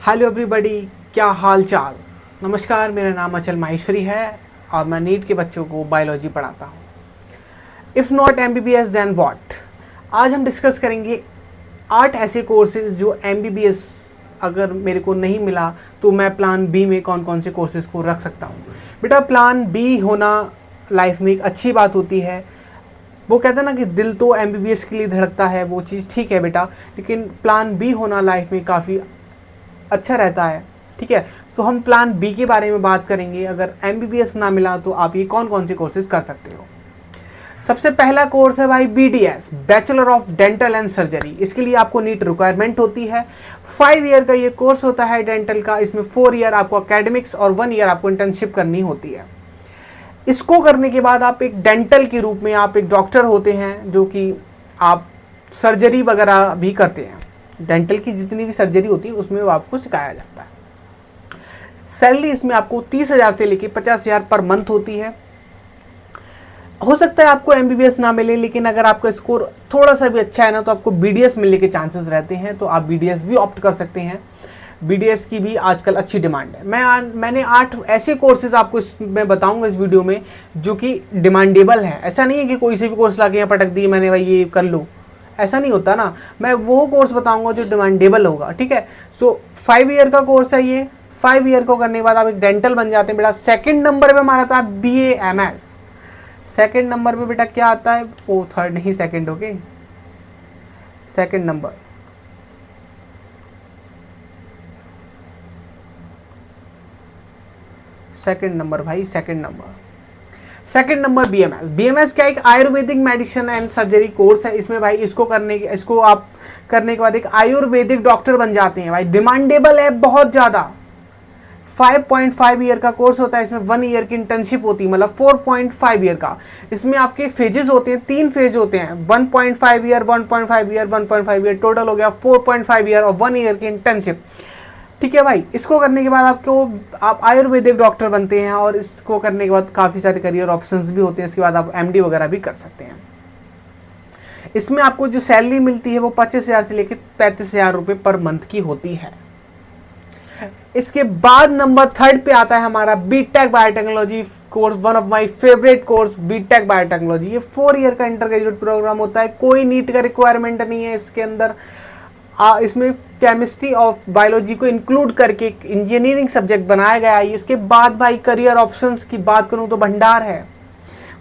Hello everybody, क्या हाल चाल। नमस्कार, मेरा नाम अचल माहेश्वरी है और मैं नीट के बच्चों को बायोलॉजी पढ़ाता हूँ। If not MBBS then what. आज हम डिस्कस करेंगे 8 ऐसे कोर्सेज जो एमबीबीएस अगर मेरे को नहीं मिला तो मैं प्लान बी में कौन कौन से कोर्सेज को रख सकता हूँ। बेटा, प्लान बी होना लाइफ में एक अच्छी बात होती है। वो कहते हैं ना कि दिल तो एमबीबीएस के लिए धड़कता है, वो चीज़ ठीक है बेटा, लेकिन प्लान बी होना लाइफ में काफ़ी अच्छा रहता है। ठीक है, तो हम प्लान बी के बारे में बात करेंगे। अगर एमबीबीएस ना मिला तो आप ये कौन कौन से कोर्सेज कर सकते हो। सबसे पहला कोर्स है भाई BDS, bachelor of dental and surgery. इसके लिए आपको नीट रिक्वायरमेंट होती है। 5 ईयर का ये कोर्स होता है डेंटल का। इसमें 4 ईयर आपको अकेडमिक्स और 1 ईयर आपको इंटर्नशिप करनी होती है। इसको करने के बाद आप एक डेंटल के रूप में आप एक डॉक्टर होते हैं, जो कि आप सर्जरी वगैरह भी करते हैं। डेंटल की जितनी भी सर्जरी होती है उसमें वो आपको सिखाया जाता है। सैलरी इसमें आपको 30,000 से लेके 50,000 पर मंथ होती है। हो सकता है आपको एमबीबीएस ना मिले, लेकिन अगर आपका स्कोर थोड़ा सा भी अच्छा है ना तो आपको बीडीएस मिलने के चांसेस रहते हैं, तो आप बीडीएस भी ऑप्ट कर सकते हैं। बीडीएस की भी आजकल अच्छी डिमांड है। मैंने 8 ऐसे कोर्सेज आपको मैं बताऊंगा इस वीडियो में जो कि डिमांडेबल है। ऐसा नहीं है कि कोई से भी कोर्स लाके यहाँ पटक दिए मैंने, भाई ये कर लो, ऐसा नहीं होता ना। मैं वो कोर्स बताऊंगा जो डिमांडेबल होगा। ठीक है, सो 5 ईयर का कोर्स है ये। 5 ईयर को करने के बाद आप एक डेंटल बन जाते हैं बेटा। सेकंड नंबर पे हमारा आता है BAMS। सेकंड नंबर पे बेटा क्या आता है, वो थर्ड नहीं सेकंड, ओके। सेकंड नंबर भाई, सेकंड नंबर BMS क्या, एक Ayurvedic medicine and surgery course है। इसमें भाई इसको आप करने के बाद एक आयुर्वेदिक डॉक्टर बन जाते हैं। भाई डिमांडेबल है बहुत ज़्यादा। 5.5 ईयर का कोर्स होता है। इसमें 1 ईयर की इंटर्नशिप होती है, मतलब 4.5 ईयर का। इसमें आपके फेजेस होते हैं, 3 फेज होते हैं। 1.5 ईयर, 1.5 ईयर, 1.5 ईयर, टोटल हो गया 4.5 ईयर और 1 ईयर की इंटर्नशिप। ठीक है भाई, इसको करने के बाद आप आयुर्वेदिक डॉक्टर बनते हैं और इसको करने के बाद काफ़ी सारे करियर ऑप्शंस भी होते हैं। इसके बाद आप एमडी वगैरह भी कर सकते हैं। इसमें आपको जो सैलरी मिलती है वो 25,000 से लेकर 35,000 रुपये पर मंथ की होती है। इसके बाद नंबर 3 पे आता है हमारा BTech biotechnology course, one of my favourite course BTech biotechnology. ये 4 ईयर का इंटर ग्रेजुएट प्रोग्राम होता है। कोई नीट का रिक्वायरमेंट नहीं है इसके अंदर। इसमें केमिस्ट्री ऑफ बायोलॉजी को इंक्लूड करके एक इंजीनियरिंग सब्जेक्ट बनाया गया है। इसके बाद भाई करियर ऑप्शंस की बात करूं तो भंडार है।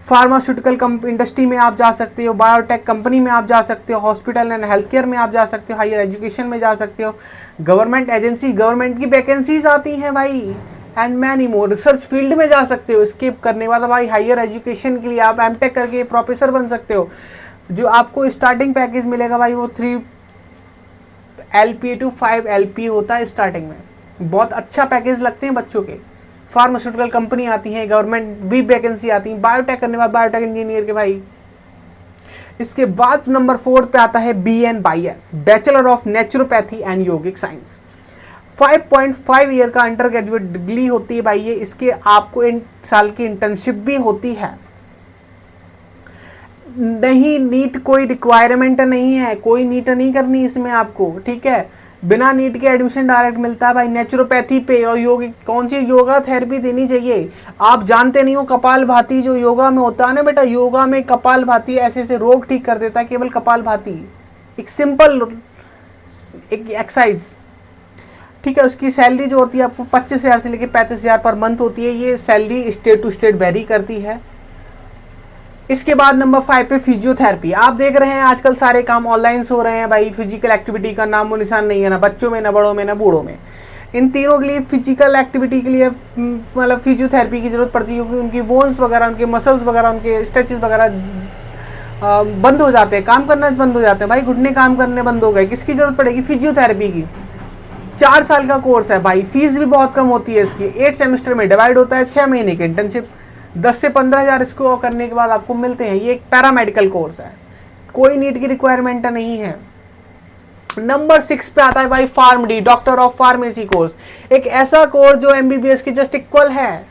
फार्मास्यूटिकल इंडस्ट्री में आप जा सकते हो, बायोटेक कंपनी में आप जा सकते हो, हॉस्पिटल एंड हेल्थ केयर में आप जा सकते हो, हायर एजुकेशन में जा सकते हो, गवर्नमेंट एजेंसी, गवर्नमेंट की वैकेंसीज आती हैं भाई, and many more. Research field में जा सकते हो। स्किप करने वाला भाई हायर एजुकेशन के लिए आप एमटेक करके प्रोफेसर बन सकते हो। जो आपको स्टार्टिंग पैकेज मिलेगा भाई वो 3 LPA to 5 LPA होता है स्टार्टिंग में। बहुत अच्छा पैकेज लगते हैं बच्चों के। फार्मास्यूटिकल कंपनी आती है, गवर्नमेंट भी वैकेंसी आती है। बायोटेक करने बाद बायोटेक इंजीनियर के भाई। इसके बाद नंबर 4 पे आता है BNBS, bachelor of naturopathy and yogic science. 5.5 year का अंडर ग्रेजुएट डिग्री होती है भाई ये। इसके आपको 1 साल की इंटर्नशिप भी होती है। नहीं, नीट कोई रिक्वायरमेंट नहीं है, कोई नीट नहीं करनी इसमें आपको। ठीक है, बिना नीट के एडमिशन डायरेक्ट मिलता है भाई नेचुरोपैथी पे। और योगिक कौन सी योगा थेरेपी देनी चाहिए आप जानते नहीं हो। कपाल भाती जो योगा में होता है ना बेटा, योगा में कपाल भाती ऐसे ऐसे रोग ठीक कर देता है, केवल कपाल भाती, एक सिंपल एक एक्सरसाइज। ठीक है, उसकी सैलरी जो होती है आपको 25,000 से लेकर 35,000 पर मंथ होती है। ये salary state to state vary करती है। इसके बाद नंबर 5 पे फिजियोथेरेपी। आप देख रहे हैं आजकल सारे काम ऑनलाइन हो रहे हैं भाई। फिजिकल एक्टिविटी का नामो निशान नहीं है, ना बच्चों में, ना बड़ों में, ना बूढ़ों में। इन तीनों के लिए फिजिकल एक्टिविटी के लिए मतलब फिजियोथेरेपी की जरूरत पड़ती है, क्योंकि उनकी बोन्स वगैरह, उनके मसल्स वगैरह, उनके स्ट्रेचेस वगैरह बंद हो जाते हैं, काम करना बंद हो जाते हैं भाई। घुटने काम करने बंद हो गए, किसकी जरूरत पड़ेगी, फिजियोथेरेपी की। 4 साल का कोर्स है भाई। फीस भी बहुत कम होती है इसकी। 8 सेमेस्टर में डिवाइड होता है। 6 महीने की इंटर्नशिप, 10 से 15,000 इसको करने के बाद आपको मिलते हैं। ये एक पैरामेडिकल कोर्स है, कोई नीट की रिक्वायरमेंट नहीं है। नंबर 6 पे आता है भाई PharmD, doctor of pharmacy course. एक ऐसा कोर्स जो एमबीबीएस के जस्ट इक्वल है।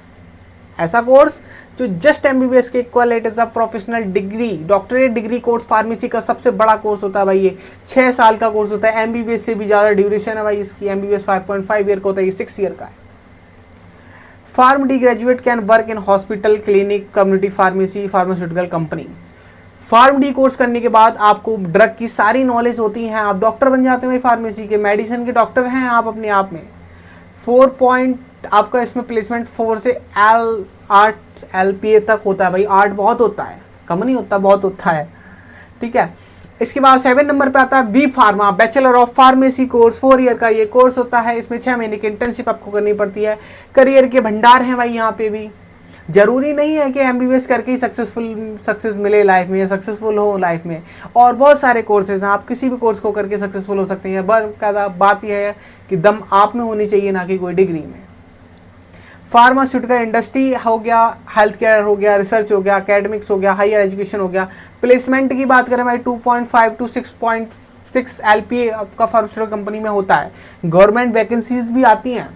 ऐसा कोर्स जो जस्ट MBBS के equal it is a professional degree, doctorate degree course pharmacy का सबसे बड़ा कोर्स होता है भाई। ये 6 साल का कोर्स होता है, MBBS से भी ज़्यादा ड्यूरेशन है भाई इसकी। MBBS 5.5 ईयर का होता है, ये 6 ईयर का है। PharmD graduate can work in hospital, clinic, community pharmacy, pharmaceutical company. PharmD course करने के बाद आपको ड्रग की सारी नॉलेज होती है, आप डॉक्टर बन जाते हैं भाई, फार्मेसी के मेडिसिन के डॉक्टर हैं आप अपने आप में। 4 आपका इसमें प्लेसमेंट 4 से 8 LPA तक होता है भाई। 8 बहुत होता है, कम नहीं होता, बहुत होता है, ठीक है। इसके बाद 7 नंबर पे आता है B pharma, bachelor of pharmacy course, 4 year का ये कोर्स होता है। इसमें 6 महीने की इंटर्नशिप आपको करनी पड़ती है। करियर के भंडार हैं भाई यहाँ पे भी। जरूरी नहीं है कि MBBS करके ही सक्सेस मिले लाइफ में या सक्सेसफुल हो लाइफ में, और बहुत सारे कोर्सेज हैं, आप किसी भी कोर्स को करके सक्सेसफुल हो सकते हैं। बात यह है कि दम आप में होनी चाहिए, ना कि कोई डिग्री में। फार्मास्यूटिकल इंडस्ट्री हो गया, हेल्थ केयर हो गया, रिसर्च हो गया, एकेडमिक्स हो गया, हायर एजुकेशन हो गया। प्लेसमेंट की बात करें भाई 2.5 to 6.6 LPA आपका फार्मास्यूटिकल कंपनी में होता है। गवर्नमेंट वैकेंसीज भी आती हैं।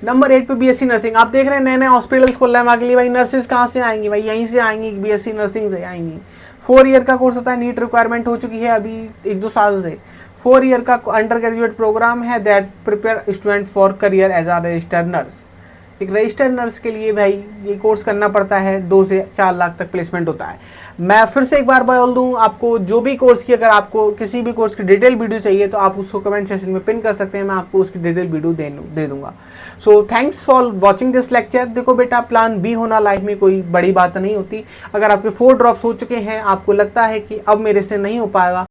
नंबर 8 पे BSc नर्सिंग। आप देख रहे हैं नए नए हॉस्पिटल्स खोल रहे हैं वहाँ के लिए भाई। नर्सेज कहाँ से आएंगी भाई? यहीं से आएंगी, BSc नर्सिंग से आएंगी। 4 ईयर का कोर्स होता है, नीट रिक्वायरमेंट हो चुकी है अभी 1-2 साल से। 4 ईयर का अंडर ग्रेजुएट प्रोग्राम है that prepare student for career as a registered nurse. एक रजिस्टर्ड नर्स के लिए भाई ये कोर्स करना पड़ता है, 2 से 4 लाख तक प्लेसमेंट होता है। मैं फिर से एक बार बोल दूं आपको, जो भी कोर्स की, अगर आपको किसी भी कोर्स की डिटेल वीडियो चाहिए तो आप उसको कमेंट सेक्शन में पिन कर सकते हैं, मैं आपको उसकी डिटेल वीडियो दे दूंगा। So thanks for watching this lecture. देखो बेटा, प्लान बी होना लाइफ में कोई बड़ी बात नहीं होती। अगर आपके 4 ड्रॉप्स हो चुके हैं, आपको लगता है कि अब मेरे से नहीं हो पाएगा,